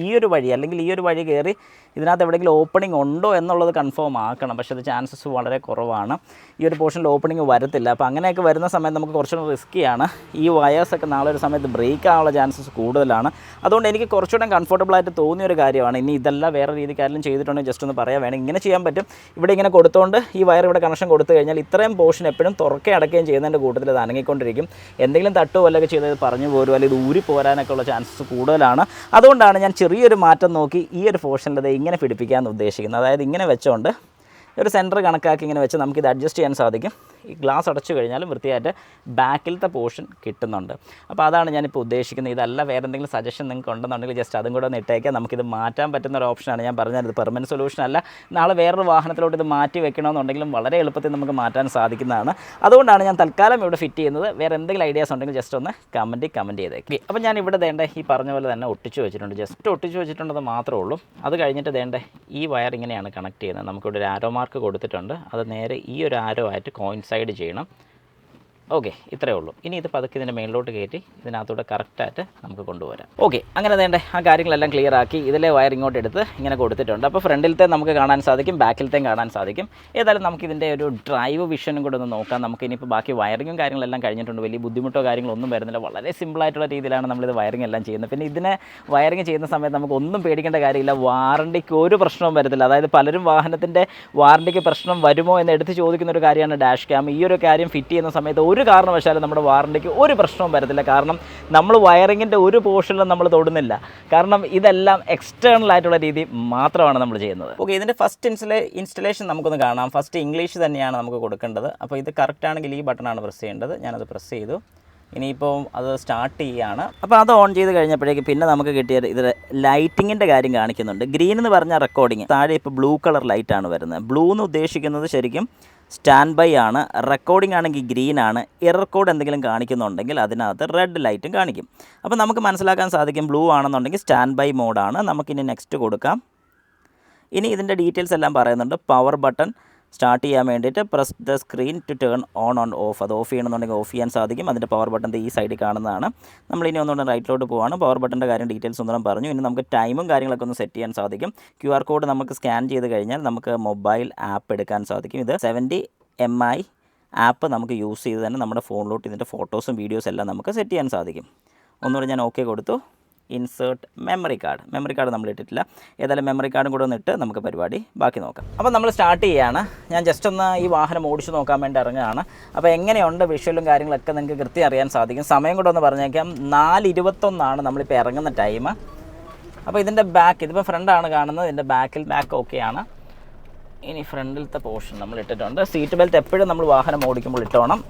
ഈ ഒരു വഴി അല്ലെങ്കിൽ ഈ ഒരു വഴി കയറി ഇതിനകത്ത് എവിടെയെങ്കിലും ഓപ്പണിംഗ് ഉണ്ടോ എന്നുള്ളത് കൺഫേം ആക്കണം. പക്ഷേ അത് ചാൻസസ് വളരെ കുറവാണ്. ഈ ഒരു പോർഷനിൽ ഓപ്പണിംഗ് വരത്തില്ല. അപ്പോൾ അങ്ങനെയൊക്കെ വരുന്ന സമയത്ത് നമുക്ക് കുറച്ചുകൂടെ റിസ്ക്കിയാണ്. ഈ വയേഴ്സൊക്കെ നാളെ ഒരു സമയത്ത് ബ്രേക്ക് ആവാനുള്ള ചാൻസസ് കൂടുതലാണ്. അതുകൊണ്ട് എനിക്ക് കുറച്ചുകൂടെ കംഫർട്ടബിളായിട്ട് തോന്നിയൊരു കാര്യമാണ്. ഇനി ഇതെല്ലാം വേറെ രീതിക്കാരെങ്കിലും ചെയ്തിട്ടുണ്ടെങ്കിൽ ജസ്റ്റ് ഒന്ന് പറയാൻ വേണം. ഇങ്ങനെ ചെയ്യാൻ പറ്റും. ഇവിടെ ഇങ്ങനെ കൊടുത്തുകൊണ്ട് ഈ വയർ ഇവിടെ കണക്ഷൻ കൊടുത്തു കഴിഞ്ഞാൽ ഇത്രയും പോർഷൻ എപ്പോഴും തുറക്കെ അടക്കുകയും ചെയ്യുന്നതിൻ്റെ കൂട്ടത്തിൽ ഇത് അനങ്ങിക്കൊണ്ടിരിക്കും. എന്തെങ്കിലും തട്ടോ വല്ലതൊക്കെ ചെയ്തത് പറഞ്ഞു പോരും, അല്ലെങ്കിൽ ഇത് ഊരി പോരാനൊക്കെ ഉള്ള ചാൻസസ് കൂടുതലാണ്. അതുകൊണ്ടാണ് ഞാൻ ചെറിയൊരു മാറ്റം നോക്കി ഈ ഒരു പോർഷനിൽ ഇങ്ങനെ പിടിപ്പിക്കാൻ ഉദ്ദേശിക്കുന്നത്. അതായത് ഇങ്ങനെ വെച്ചുകൊണ്ട് ഒരു സെൻറ്റർ കണക്കാക്കി ഇങ്ങനെ വെച്ച് നമുക്കിത് അഡ്ജസ്റ്റ് ചെയ്യാൻ സാധിക്കും. ഈ ഗ്ലാസ് അടച്ചു കഴിഞ്ഞാലും വൃത്തിയായിട്ട് ബാക്കിലത്തെ പോർഷൻ കിട്ടുന്നുണ്ട്. അപ്പോൾ അതാണ് ഞാനിപ്പോൾ ഉദ്ദേശിക്കുന്നത്. ഇതല്ല വേറെ എന്തെങ്കിലും സജഷൻ നിങ്ങൾക്ക് ഉണ്ടെന്നുണ്ടെങ്കിൽ ജസ്റ്റ് അതും കൂടെ ഒന്ന് ഇട്ടേക്കാം. നമുക്കിത് മാറ്റാൻ പറ്റുന്ന ഒരു ഓപ്ഷനാണ്. ഞാൻ പറഞ്ഞത് ഇത് പെർമനൻറ്റ് സൊല്യൂഷൻ അല്ല. നാളെ വേറൊരു വാഹനത്തിലോട്ട് ഇത് മാറ്റി വെക്കണമെന്നുണ്ടെങ്കിലും വളരെ എളുപ്പത്തിൽ നമുക്ക് മാറ്റാൻ സാധിക്കുന്നതാണ്. അതുകൊണ്ടാണ് ഞാൻ തൽക്കാലം ഇവിടെ ഫിറ്റ് ചെയ്യുന്നത്. വേറെ എന്തെങ്കിലും ഐഡിയാസ് ഉണ്ടെങ്കിൽ ജസ്റ്റ് ഒന്ന് കമൻറ്റ് ചെയ്തേക്ക്. അപ്പോൾ ഞാൻ ഇവിടെ ദേണ്ടേ ഈ പറഞ്ഞ പോലെ തന്നെ ഒട്ടിച്ച് വെച്ചിട്ടുണ്ട്. ജസ്റ്റ് ഒട്ടിച്ച് വെച്ചിട്ടുണ്ടെന്ന് മാത്രമേ ഉള്ളൂ. അത് കഴിഞ്ഞിട്ട് ദേണ്ടേ ഈ വയർ ഇങ്ങനെയാണ് കണക്ട് ചെയ്യുന്നത്. നമുക്കിവിടെ ഒരു ആരോ മാർക്ക് കൊടുത്തിട്ടുണ്ട്. അത് നേരെ ഈ ഒരു ആരോ ആയിട്ട് കോയിൻസൈഡ് ചെയ്യണം. ഓക്കെ, ഇത്രയേ ഉള്ളൂ. ഇനി ഇത് പതുക്കെ ഇതിൻ്റെ മേളിലോട്ട് കയറ്റി ഇതിനകത്തൂടെ കറക്റ്റായിട്ട് നമുക്ക് കൊണ്ടുവരാം. ഓക്കെ, അങ്ങനെ വേണ്ടേ ആ കാര്യങ്ങളെല്ലാം ക്ലിയർ ആക്കി ഇതിലെ വയർ ഇങ്ങോട്ട് എടുത്ത് ഇങ്ങനെ കൊടുത്തിട്ടുണ്ട്. അപ്പോൾ ഫ്രണ്ടിലത്തെ നമുക്ക് കാണാൻ സാധിക്കും, ബാക്കിലത്തെയും കാണാൻ സാധിക്കും. ഏതായാലും നമുക്കിതിൻ്റെ ഒരു ഡ്രൈവ് വിഷനും കൂടെ ഒന്ന് നോക്കാം. നമുക്ക് ഇനിയിപ്പോൾ ബാക്കി വയറിങ്ങും കാര്യങ്ങളെല്ലാം കഴിഞ്ഞിട്ടുണ്ട്. വലിയ ബുദ്ധിമുട്ടോ കാര്യങ്ങളൊന്നും വരുന്നില്ല. വളരെ സിമ്പിളായിട്ടുള്ള രീതിയിലാണ് നമ്മളിത് വയറിങ് എല്ലാം ചെയ്യുന്നത്. പിന്നെ ഇതിനെ വയറിങ് ചെയ്യുന്ന സമയത്ത് നമുക്ക് ഒന്നും പേടിക്കേണ്ട കാര്യമില്ല. വാറണ്ടിക്ക് ഒരു പ്രശ്നവും വരത്തില്ല. അതായത് പലരും വാഹനത്തിൻ്റെ വാറണ്ടിക്ക് പ്രശ്നം വരുമോ എന്ന് എടുത്ത് ചോദിക്കുന്ന ഒരു കാര്യമാണ് ഡാഷ് ക്യാം. ഈ ഒരു കാര്യം ഫിറ്റ് ചെയ്യുന്ന സമയത്ത് ഒരു കാരണവശാലും നമ്മുടെ വാറണ്ടിക്ക് ഒരു പ്രശ്നവും വരത്തില്ല. കാരണം നമ്മൾ വയറിങ്ങിൻ്റെ ഒരു പോർഷനിലും നമ്മൾ തൊടുന്നില്ല. കാരണം ഇതെല്ലാം എക്സ്റ്റേണൽ ആയിട്ടുള്ള രീതി മാത്രമാണ് നമ്മൾ ചെയ്യുന്നത്. ഓക്കെ, ഇതിൻ്റെ ഫസ്റ്റ് ഇൻസ്റ്റലേഷൻ നമുക്കൊന്ന് കാണാം. ഫസ്റ്റ് ഇംഗ്ലീഷ് തന്നെയാണ് നമുക്ക് കൊടുക്കേണ്ടത്. അപ്പോൾ ഇത് കറക്റ്റ് ആണെങ്കിൽ ഈ ബട്ടണാണ് പ്രസ് ചെയ്യേണ്ടത്. ഞാനത് പ്രസ് ചെയ്തു. ഇനിയിപ്പോൾ അത് സ്റ്റാർട്ട് ചെയ്യുകയാണ്. അപ്പോൾ അത് ഓൺ ചെയ്ത് കഴിഞ്ഞപ്പോഴേക്ക് പിന്നെ നമുക്ക് കിട്ടിയത് ഇത് ലൈറ്റിങ്ങിൻ്റെ കാര്യം കാണിക്കുന്നുണ്ട്. ഗ്രീൻ എന്ന് പറഞ്ഞാൽ റെക്കോർഡിങ്. താഴെ ഇപ്പോൾ ബ്ലൂ കളർ ലൈറ്റാണ് വരുന്നത്. ബ്ലൂ എന്ന് ഉദ്ദേശിക്കുന്നത് ശരിക്കും സ്റ്റാൻഡ് ബൈ ആണ്. റെക്കോർഡിംഗ് ആണെങ്കിൽ ഗ്രീൻ ആണ്. എറർ കോഡ് എന്തെങ്കിലും കാണിക്കുന്നുണ്ടെങ്കിൽ അതിനകത്ത് റെഡ് ലൈറ്റും കാണിക്കും. അപ്പോൾ നമുക്ക് മനസ്സിലാക്കാൻ സാധിക്കും ബ്ലൂ ആണെന്നുണ്ടെങ്കിൽ സ്റ്റാൻഡ് ബൈ മോഡാണ്. നമുക്കിനി നെക്സ്റ്റ് കൊടുക്കാം. ഇനി ഇതിൻ്റെ ഡീറ്റെയിൽസ് എല്ലാം പറയുന്നുണ്ട്. പവർ ബട്ടൺ സ്റ്റാർട്ട് ചെയ്യാൻ വേണ്ടിയിട്ട് press the screen to turn on off. അത് ഓഫ് ചെയ്യണമെന്നുണ്ടെങ്കിൽ ഓഫ് ചെയ്യാൻ സാധിക്കും. അതിൻ്റെ പവർ ബട്ടൻ്റെ ഈ സൈഡിൽ കാണുന്നതാണ്. നമ്മളിനി ഒന്നുകൂടെ റൈറ്റിലോട്ട് പോവാണ്. പവർ ബട്ടൻ്റെ കാര്യം ഡീറ്റെയിൽസ് ഒന്നും പറഞ്ഞു. ഇനി നമുക്ക് ടൈമും കാര്യങ്ങളൊക്കെ ഒന്ന് സെറ്റ് ചെയ്യാൻ സാധിക്കും. QR കോഡ് നമുക്ക് സ്കാൻ ചെയ്ത് കഴിഞ്ഞാൽ നമുക്ക് മൊബൈൽ ആപ്പ് എടുക്കാൻ സാധിക്കും. ഇത് 70 MI ആപ്പ് നമുക്ക് യൂസ് ചെയ്ത് തന്നെ നമ്മുടെ ഫോണിലോട്ട് ഇതിൻ്റെ ഫോട്ടോസും വീഡിയോസും എല്ലാം നമുക്ക് സെറ്റ് ചെയ്യാൻ സാധിക്കും. ഒന്നുകൂടെ ഞാൻ ഓക്കെ കൊടുത്തു. ഇൻസേർട്ട് മെമ്മറി കാർഡ് നമ്മൾ ഇട്ടിട്ടില്ല. ഏതായാലും മെമ്മറി കാർഡും കൂടെ ഒന്ന് ഇട്ട് നമുക്ക് പരിപാടി ബാക്കി നോക്കാം. അപ്പോൾ നമ്മൾ സ്റ്റാർട്ട് ചെയ്യുകയാണ്. ഞാൻ ജസ്റ്റ് ഒന്ന് ഈ വാഹനം ഓടിച്ച് നോക്കാൻ വേണ്ടി ഇറങ്ങുകയാണ്. അപ്പോൾ എങ്ങനെയുണ്ട് വിഷ്വലും കാര്യങ്ങളൊക്കെ നിങ്ങൾക്ക് കൃത്യം അറിയാൻ സാധിക്കും. സമയം കൂടെ ഒന്ന് പറഞ്ഞേക്കാം. 4:21 നമ്മളിപ്പോൾ ഇറങ്ങുന്ന ടൈം. അപ്പോൾ ഇതിൻ്റെ ബാക്ക്, ഇതിപ്പോൾ ഫ്രണ്ടാണ് കാണുന്നത്. ഇതിൻ്റെ ബാക്ക് ഓക്കെയാണ്. ഇനി ഫ്രണ്ടിലത്തെ പോർഷൻ നമ്മൾ ഇട്ടിട്ടുണ്ട്. സീറ്റ് ബെൽറ്റ് എപ്പോഴും നമ്മൾ വാഹനം ഓടിക്കുമ്പോൾ ഇട്ടോണം.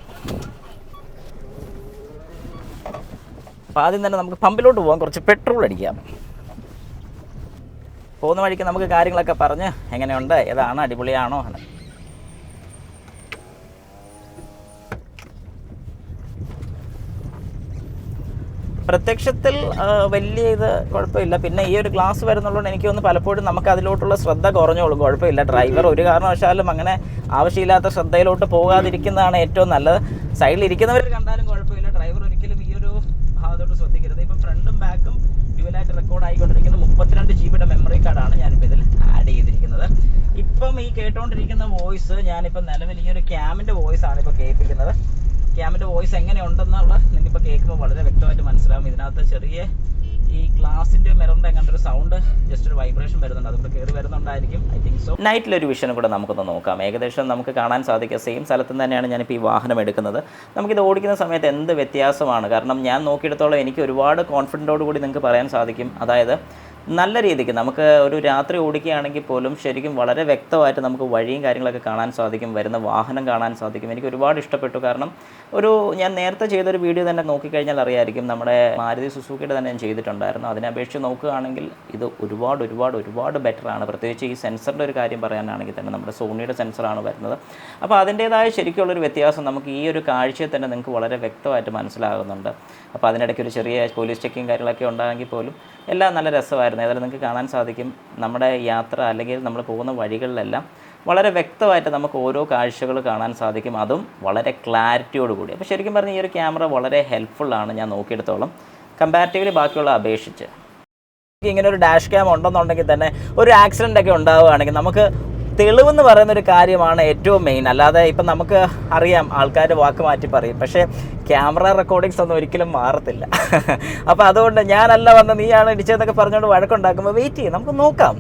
അപ്പോൾ ആദ്യം തന്നെ നമുക്ക് പമ്പിലോട്ട് പോകാം, കുറച്ച് പെട്രോൾ അടിക്കാം. പോകുന്ന വഴിക്ക് നമുക്ക് കാര്യങ്ങളൊക്കെ പറഞ്ഞ് എങ്ങനെയുണ്ട്, ഏതാണ്, അടിപൊളിയാണോ എന്ന്. പ്രത്യക്ഷത്തിൽ വലിയ ഇത് കുഴപ്പമില്ല. പിന്നെ ഈ ഒരു ഗ്ലാസ് വരുന്നുള്ളതുകൊണ്ട് എനിക്ക് തോന്നുന്നു പലപ്പോഴും നമുക്ക് അതിലോട്ടുള്ള ശ്രദ്ധ കുറഞ്ഞോളും. കുഴപ്പമില്ല. ഡ്രൈവർ ഒരു കാരണവശാലും അങ്ങനെ ആവശ്യമില്ലാത്ത ശ്രദ്ധയിലോട്ട് പോകാതിരിക്കുന്നതാണ് ഏറ്റവും നല്ലത്. സൈഡിൽ ഇരിക്കുന്നവർ കണ്ടാലും കുഴപ്പമില്ല. ഡ്രൈവർ ഒരിക്കലും ഈ ഒരു ഭാഗത്തോട്ട് ശ്രദ്ധിക്കരുത്. ഇപ്പം ഫ്രണ്ടും ബാക്കും ഡ്യുവലായിട്ട് റെക്കോർഡ് ആയിക്കൊണ്ടിരിക്കുന്നത് 32 GB മെമ്മറി കാർഡാണ് ഞാനിപ്പോൾ ഇതിൽ ആഡ് ചെയ്തിരിക്കുന്നത്. ഇപ്പം ഈ കേട്ടുകൊണ്ടിരിക്കുന്ന വോയിസ് ഞാനിപ്പോൾ നിലവിൽ ഈ ഒരു ക്യാമിൻ്റെ വോയിസ് ആണ് ഇപ്പോൾ കേൾപ്പിക്കുന്നത്. ക്യാമിൻ്റെ വോയിസ് എങ്ങനെയുണ്ടെന്നുള്ള നിങ്ങൾക്കിപ്പോൾ കേൾക്കുമ്പോൾ വളരെ വ്യക്തമായിട്ട് മനസ്സിലാവും. ഇതിനകത്ത് ചെറിയ ഈ ഗ്ലാസിൻ്റെ മിററിൻ്റെ അങ്ങനത്തെ ഒരു സൗണ്ട്, ജസ്റ്റ് ഒരു വൈബ്രേഷൻ വരുന്നുണ്ട്. അതുകൊണ്ട് കയറി വരുന്നുണ്ടായിരിക്കും, ഐ തിങ്ക് സോ. നൈറ്റിലൊരു വിഷനും കൂടെ നമുക്കൊന്ന് നോക്കാം. ഏകദേശം നമുക്ക് കാണാൻ സാധിക്കുക സെയിം സ്ഥലത്ത് തന്നെയാണ് ഞാനിപ്പോൾ ഈ വാഹനം എടുക്കുന്നത്. നമുക്കിത് ഓടിക്കുന്ന സമയത്ത് എന്ത് വ്യത്യാസമാണ്. കാരണം ഞാൻ നോക്കിയെടുത്തോളം എനിക്ക് ഒരുപാട് കോൺഫിഡൻറ്റോട് കൂടി നിങ്ങൾക്ക് പറയാൻ സാധിക്കും. അതായത് നല്ല രീതിക്ക് നമുക്ക് ഒരു രാത്രി ഓടിക്കുകയാണെങ്കിൽ പോലും ശരിക്കും വളരെ വ്യക്തമായിട്ട് നമുക്ക് വഴിയും കാര്യങ്ങളൊക്കെ കാണാൻ സാധിക്കും, വരുന്ന വാഹനം കാണാൻ സാധിക്കും. എനിക്ക് ഒരുപാട് ഇഷ്ടപ്പെട്ടു. കാരണം ഞാൻ നേരത്തെ ചെയ്തൊരു വീഡിയോ തന്നെ നോക്കിക്കഴിഞ്ഞാൽ അറിയായിരിക്കും, നമ്മുടെ മാരുതി സുസുക്കിയുടെ തന്നെ ഞാൻ ചെയ്തിട്ടുണ്ടായിരുന്നു. അതിനെ അപേക്ഷിച്ച് നോക്കുകയാണെങ്കിൽ ഇത് ഒരുപാട് ബെറ്ററാണ്. പ്രത്യേകിച്ച് ഈ സെൻസറിൻ്റെ ഒരു കാര്യം പറയാനാണെങ്കിൽ തന്നെ നമ്മുടെ സോണിയുടെ സെൻസറാണ് വരുന്നത്. അപ്പോൾ അതിൻ്റേതായ ശരിക്കുള്ളൊരു വ്യത്യാസം നമുക്ക് ഈ ഒരു കാഴ്ചയിൽ തന്നെ നിങ്ങൾക്ക് വളരെ വ്യക്തമായിട്ട് മനസ്സിലാകുന്നുണ്ട്. അപ്പോൾ അതിനിടയ്ക്ക് ഒരു ചെറിയ പോലീസ് ചെക്കിങ് കാര്യങ്ങളൊക്കെ ഉണ്ടായെങ്കിൽ പോലും എല്ലാം നല്ല രസമായിരുന്നു. ഏതായാലും നിങ്ങൾക്ക് കാണാൻ സാധിക്കും നമ്മുടെ യാത്ര അല്ലെങ്കിൽ നമ്മൾ പോകുന്ന വഴികളിലെല്ലാം വളരെ വ്യക്തമായിട്ട് നമുക്ക് ഓരോ കാഴ്ചകൾ കാണാൻ സാധിക്കും, അതും വളരെ ക്ലാരിറ്റിയോട് കൂടി. അപ്പോൾ ശരിക്കും പറഞ്ഞാൽ ഈ ഒരു ക്യാമറ വളരെ ഹെൽപ്ഫുള്ളാണ് ഞാൻ നോക്കിയെടുത്തോളം കമ്പാരിറ്റീവ്ലി ബാക്കിയുള്ള അപേക്ഷിച്ച്. ഇങ്ങനെ ഒരു ഡാഷ് ക്യാം ഉണ്ടെന്നുണ്ടെങ്കിൽ തന്നെ ഒരു ആക്സിഡൻ്റ് ഒക്കെ ഉണ്ടാവുകയാണെങ്കിൽ നമുക്ക് തെളിവെന്ന് പറയുന്നൊരു കാര്യമാണ് ഏറ്റവും മെയിൻ. അല്ലാതെ ഇപ്പം നമുക്ക് അറിയാം ആൾക്കാർ വാക്ക് മാറ്റി പറയും, പക്ഷേ ക്യാമറ റെക്കോർഡിങ്സ് ഒന്നും ഒരിക്കലും മാറത്തില്ല. അപ്പോൾ അതുകൊണ്ട് ഞാനല്ല വന്ന് നീയാണ് ഇടിച്ചതെന്നൊക്കെ പറഞ്ഞുകൊണ്ട് വഴക്കുണ്ടാക്കുമ്പോൾ വെയിറ്റ് ചെയ്യും, നമുക്ക് നോക്കാം.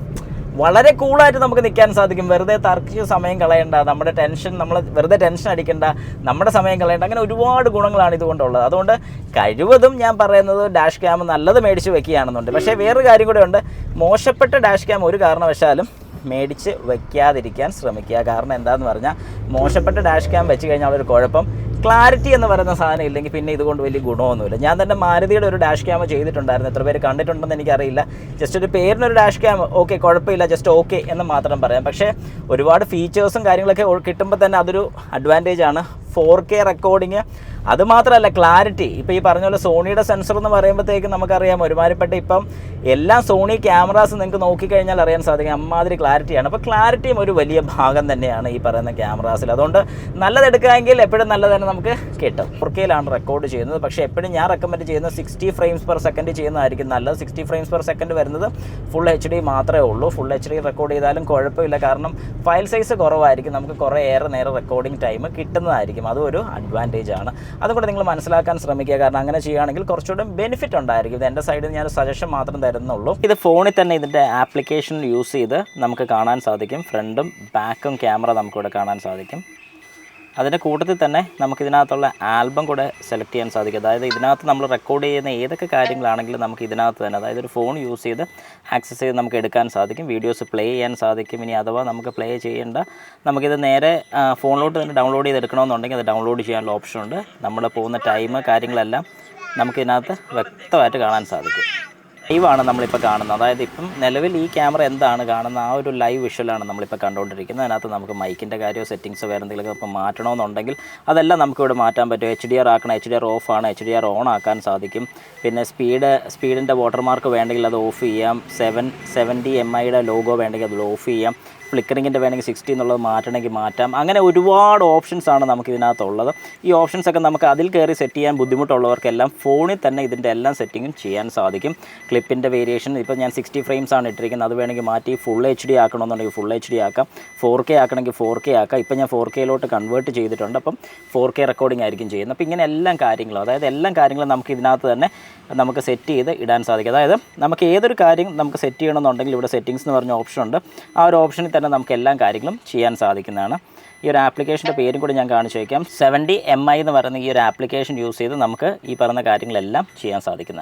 വളരെ കൂളായിട്ട് നമുക്ക് നിൽക്കാൻ സാധിക്കും. വെറുതെ തർക്കിച്ച് സമയം കളയണ്ട, നമ്മുടെ നമ്മൾ വെറുതെ ടെൻഷൻ അടിക്കേണ്ട, നമ്മുടെ സമയം കളയണ്ട. അങ്ങനെ ഒരുപാട് ഗുണങ്ങളാണ് ഇതുകൊണ്ടുള്ളത്. അതുകൊണ്ട് കഴിവതും ഞാൻ പറയുന്നത് ഡാഷ് ക്യാം നല്ലത് മേടിച്ച് വെക്കുകയാണെന്നുണ്ട്. പക്ഷേ വേറൊരു കാര്യം കൂടെ ഉണ്ട്, മോശപ്പെട്ട ഡാഷ് ക്യാം ഒരു കാരണവശാലും മേടിച്ച് വയ്ക്കാതിരിക്കാൻ ശ്രമിക്കുക. കാരണം എന്താണെന്ന് പറഞ്ഞാൽ മോശപ്പെട്ട ഡാഷ് ക്യാം വെച്ച് കഴിഞ്ഞാൽ ഒരു കുഴപ്പം, ക്ലാരിറ്റി എന്ന് പറയുന്ന സാധനം ഇല്ലെങ്കിൽ പിന്നെ ഇതുകൊണ്ട് വലിയ ഗുണമൊന്നുമില്ല. ഞാൻ തന്നെ മാരുതിയുടെ ഒരു ഡാഷ് ക്യാം ചെയ്തിട്ടുണ്ടായിരുന്നു. എത്ര പേര് കണ്ടിട്ടുണ്ടെന്ന് എനിക്കറിയില്ല. ജസ്റ്റ് ഒരു പേരിനൊരു ഡാഷ് ക്യാം ഓക്കെ, കുഴപ്പമില്ല, ജസ്റ്റ് ഓക്കെ എന്ന് മാത്രം പറയാം. പക്ഷേ ഒരുപാട് ഫീച്ചേഴ്സും കാര്യങ്ങളൊക്കെ കിട്ടുമ്പോൾ തന്നെ അതൊരു അഡ്വാൻറ്റേജ് ആണ്. 4K റെക്കോർഡിങ്, അതുമാത്രമല്ല ക്ലാരിറ്റി. ഇപ്പോൾ ഈ പറഞ്ഞ പോലെ സോണിയുടെ സെൻസർ എന്ന് പറയുമ്പോഴത്തേക്കും നമുക്കറിയാം ഒരുമാതിരിപ്പെട്ട ഇപ്പം എല്ലാ സോണി ക്യാമറാസ് നിങ്ങൾക്ക് നോക്കിക്കഴിഞ്ഞാൽ അറിയാൻ സാധിക്കും അമ്മാതിരി ക്ലാരിറ്റിയാണ്. അപ്പോൾ ക്ലാരിറ്റിയും ഒരു വലിയ ഭാഗം തന്നെയാണ് ഈ പറയുന്ന ക്യാമറാസിൽ. അതുകൊണ്ട് നല്ലതെടുക്കാമെങ്കിൽ എപ്പോഴും നല്ലത് തന്നെ നമുക്ക് കിട്ടും. 4Kയിലാണ് റെക്കോർഡ് ചെയ്യുന്നത്. പക്ഷേ എപ്പോഴും ഞാൻ റെക്കമെൻഡ് ചെയ്യുന്നത് 60 ഫ്രെയിംസ് പെർ സെക്കൻഡ് ചെയ്യുന്നതായിരിക്കും നല്ലത്. 60 ഫ്രെയിംസ് പെർ സെക്കൻഡ് വരുന്നത് ഫുൾ HD മാത്രമേ ഉള്ളൂ. ഫുൾ HD റെക്കോർഡ് ചെയ്താലും കുഴപ്പമില്ല, കാരണം ഫയൽ സൈസ് കുറവായിരിക്കും, നമുക്ക് കുറേ നേരം റെക്കോർഡിംഗ് ടൈം കിട്ടുന്നതായിരിക്കും. അതും ഒരു അഡ്വാൻറ്റേജ് ആണ്. അതുകൊണ്ട് നിങ്ങൾ മനസ്സിലാക്കാൻ ശ്രമിക്കുക. കാരണം അങ്ങനെ ചെയ്യുകയാണെങ്കിൽ കുറച്ചുകൂടെ ബെനിഫിറ്റ് ഉണ്ടായിരിക്കും. ഇത് എൻ്റെ സൈഡിൽ ഞാൻ സജഷൻ മാത്രം തരുന്നുള്ളൂ. ഇത് ഫോണിൽ തന്നെ ഇതിൻ്റെ ആപ്ലിക്കേഷൻ യൂസ് ചെയ്ത് നമുക്ക് കാണാൻ സാധിക്കും. ഫ്രണ്ടും ബാക്കും ക്യാമറ നമുക്കിവിടെ കാണാൻ സാധിക്കും. അതിൻ്റെ കൂട്ടത്തിൽ തന്നെ നമുക്കിതിനകത്തുള്ള ആൽബം കൂടെ സെലക്ട് ചെയ്യാൻ സാധിക്കും. അതായത് ഇതിനകത്ത് നമ്മൾ റെക്കോർഡ് ചെയ്യുന്ന ഏതൊക്കെ കാര്യങ്ങളാണെങ്കിലും നമുക്ക് ഇതിനകത്ത് തന്നെ, അതായത് ഒരു ഫോൺ യൂസ് ചെയ്ത് ആക്സസ് ചെയ്ത് നമുക്ക് എടുക്കാൻ സാധിക്കും. വീഡിയോസ് പ്ലേ ചെയ്യാൻ സാധിക്കും. ഇനി അഥവാ നമുക്ക് പ്ലേ ചെയ്യേണ്ട, നമുക്കിത് നേരെ ഫോണിലോട്ട് തന്നെ ഡൗൺലോഡ് ചെയ്തെടുക്കണമെന്നുണ്ടെങ്കിൽ അത് ഡൗൺലോഡ് ചെയ്യാനുള്ള ഓപ്ഷനുണ്ട്. നമ്മൾ പോകുന്ന ടൈം കാര്യങ്ങളെല്ലാം നമുക്കിതിനകത്ത് വ്യക്തമായിട്ട് കാണാൻ സാധിക്കും. ലൈവാണ് നമ്മളിപ്പോൾ കാണുന്നത്. അതായത് ഇപ്പം നിലവിൽ ഈ ക്യാമറ എന്താണ് കാണുന്ന ആ ഒരു ലൈവ് വിഷ്വലാണ് നമ്മളിപ്പോൾ കണ്ടുകൊണ്ടിരിക്കുന്നത്. അതിനകത്ത് നമുക്ക് മൈക്കിൻ്റെ കാര്യമോ സെറ്റിങ്സോ വേറെ എന്തെങ്കിലുമൊക്കെ ഇപ്പോൾ മാറ്റണമെന്നുണ്ടെങ്കിൽ അതെല്ലാം നമുക്കിവിടെ മാറ്റാൻ പറ്റും. HDR ആക്കണം, HDR ഓഫാണ്, HDR ഓൺ ആക്കാൻ സാധിക്കും. പിന്നെ സ്പീഡിൻ്റെ വാട്ടർമാർക്ക് വേണമെങ്കിൽ അത് ഓഫ് ചെയ്യാം. 770 MIയുടെ ലോഗോ വേണമെങ്കിൽ അത് ഓഫ് ചെയ്യാം. ഫ്ലിക്കറിങ്ങിൻ്റെ വേണമെങ്കിൽ 60 എന്നുള്ളത് മാറ്റണമെങ്കിൽ മാറ്റാം. അങ്ങനെ ഒരുപാട് ഓപ്ഷൻസാണ് നമുക്കിതിനകത്തുള്ളത്. ഈ ഓപ്ഷൻസൊക്കെ നമുക്ക് അതിൽ കയറി സെറ്റ് ചെയ്യാൻ ബുദ്ധിമുട്ടുള്ളവർക്കെല്ലാം ഫോണിൽ തന്നെ ഇതിൻ്റെ എല്ലാം സെറ്റിങ്ങും ചെയ്യാൻ സാധിക്കും. ക്ലിപ്പിൻ്റെ വേരിയേഷൻ ഇപ്പോൾ ഞാൻ 60 ഫ്രെയിംസ് ആണ് ഇട്ടിരിക്കുന്നത്. അത് വേണമെങ്കിൽ മാറ്റി ഫുൾ HD ആക്കണമെന്നുണ്ടെങ്കിൽ ഫുൾ HD ആക്കാം. 4K ആക്കണമെങ്കിൽ 4K ആക്കാം. ഇപ്പോൾ ഞാൻ 4Kയിലോട്ട് കൺവേർട്ട് ചെയ്തിട്ടുണ്ട്. അപ്പം 4K റെക്കോർഡിംഗ് ആയിരിക്കും ചെയ്യുന്നത്. അപ്പോൾ ഇങ്ങനെ എല്ലാം കാര്യങ്ങളും, അതായത് എല്ലാം കാര്യങ്ങളും നമുക്ക് ഇതിനകത്ത് തന്നെ നമുക്ക് സെറ്റ് ചെയ്ത് ഇടാൻ സാധിക്കും. അതായത് നമുക്ക് ഏതൊരു കാര്യം നമുക്ക് സെറ്റ് ചെയ്യണമെന്നുണ്ടെങ്കിൽ ഇവിടെ സെറ്റിങ്സ് എന്ന് പറഞ്ഞ ഓപ്ഷൻ ഉണ്ട്. ആ ഒരു ഓപ്ഷനിൽ തന്നെ നമുക്ക് എല്ലാ കാര്യങ്ങളും ചെയ്യാൻ സാധിക്കുന്നതാണ്. ഈ ഒരു ആപ്ലിക്കേഷൻ്റെ പേരും കൂടി ഞാൻ കാണിച്ചു വയ്ക്കാം. 70 MI എന്ന് പറയുന്ന ഈ ഒരു ആപ്ലിക്കേഷൻ യൂസ് ചെയ്ത് നമുക്ക് ഈ പറയുന്ന കാര്യങ്ങളെല്ലാം ചെയ്യാൻ സാധിക്കുന്നതാണ്.